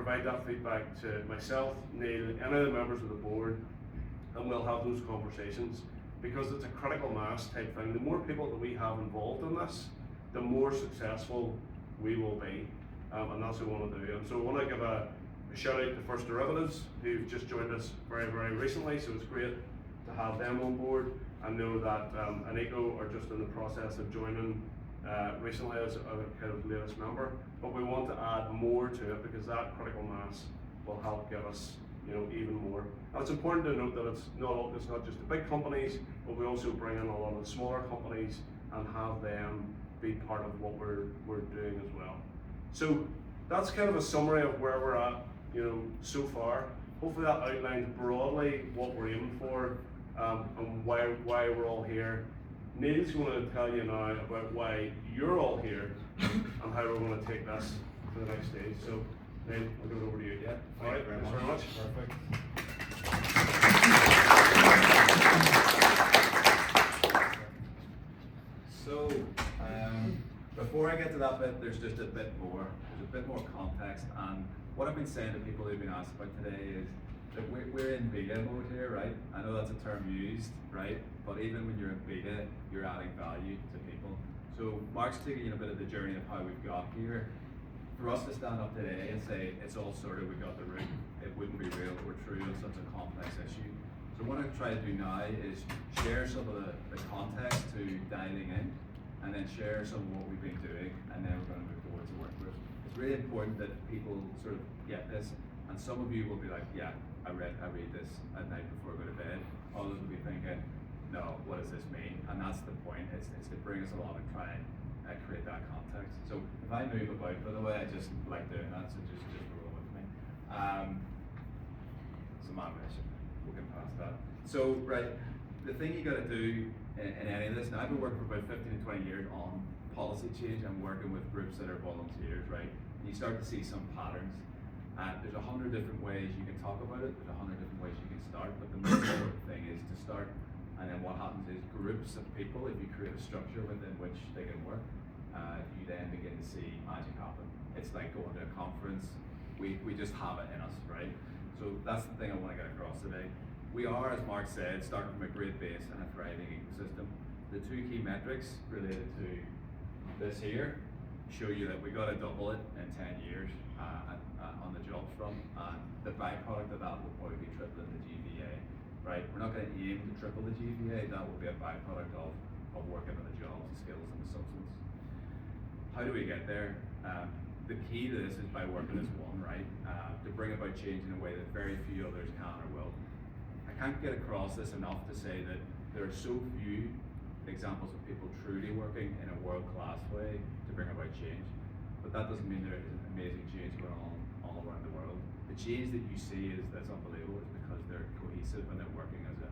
provide that feedback to myself, Neil, any of the members of the board, and we'll have those conversations, because it's a critical mass type thing. The more people that we have involved in this, the more successful we will be, and that's what we want to do. And so I want to give a shout out to First Derivatives, who've just joined us very, very recently, so it's great to have them on board. I know that Anico are just in the process of joining recently as a kind of latest member, but we want to add more to it, because that critical mass will help give us, you know, even more. And it's important to note that it's not just the big companies, but we also bring in a lot of the smaller companies and have them be part of what we're doing as well. So that's kind of a summary of where we're at, you know, so far. Hopefully that outlines broadly what we're aiming for, and why we're all here. Neil's going to tell you now about why you're all here and how we're going to take this to the next stage. So Neil, I'll give it over to you. Yeah. All right, thanks very much. Perfect. So, before I get to that bit, there's just a bit more. There's a bit more context, and what I've been saying to people who've been asked about today is that we're in beta mode here, right? I know that's a term used, right? But even when you're in beta, you're adding value to people. So Mark's taking you a bit of the journey of how we've got here. For us to stand up today and say it's all sorted, we got the root, it wouldn't be real or true on such a complex issue. So what I'm trying to do now is share some of the context to dialing in, and then share some of what we've been doing, and then we're going to move forward to work group. It's really important that people sort of get this, and some of you will be like, yeah, I read this at night before I go to bed. Others will be thinking, no, what does this mean? And that's the point, it's to bring us along and try and create that context. So if I move about, by the way, I just like doing that, so just roll with me. So my mission, we'll get past that. So, right, the thing you gotta do in any of this, now I've been working for about 15 to 20 years on policy change. I'm working with groups that are volunteers, right? And you start to see some patterns. There's 100 different ways you can talk about it, there's 100 different ways you can start, but the most important thing is to start, and then what happens is groups of people, if you create a structure within which they can work, you then begin to see magic happen. It's like going to a conference, we just have it in us, right? So that's the thing I want to get across today. We are, as Mark said, starting from a great base and a thriving ecosystem. The two key metrics related to this here show you that we got to double it in 10 years on the jobs front, and the byproduct of that will probably be tripling the GVA, right? We're not going to aim to triple the GVA, that will be a byproduct of working on the jobs, the skills, and the substance. How do we get there? The key to this is by working as one, right? To bring about change in a way that very few others can or will. I can't get across this enough to say that there are so few examples of people truly working in a world-class way to bring about change. But that doesn't mean there isn't amazing change going on all around the world. The change that you see that's unbelievable is because they're cohesive and they're working as a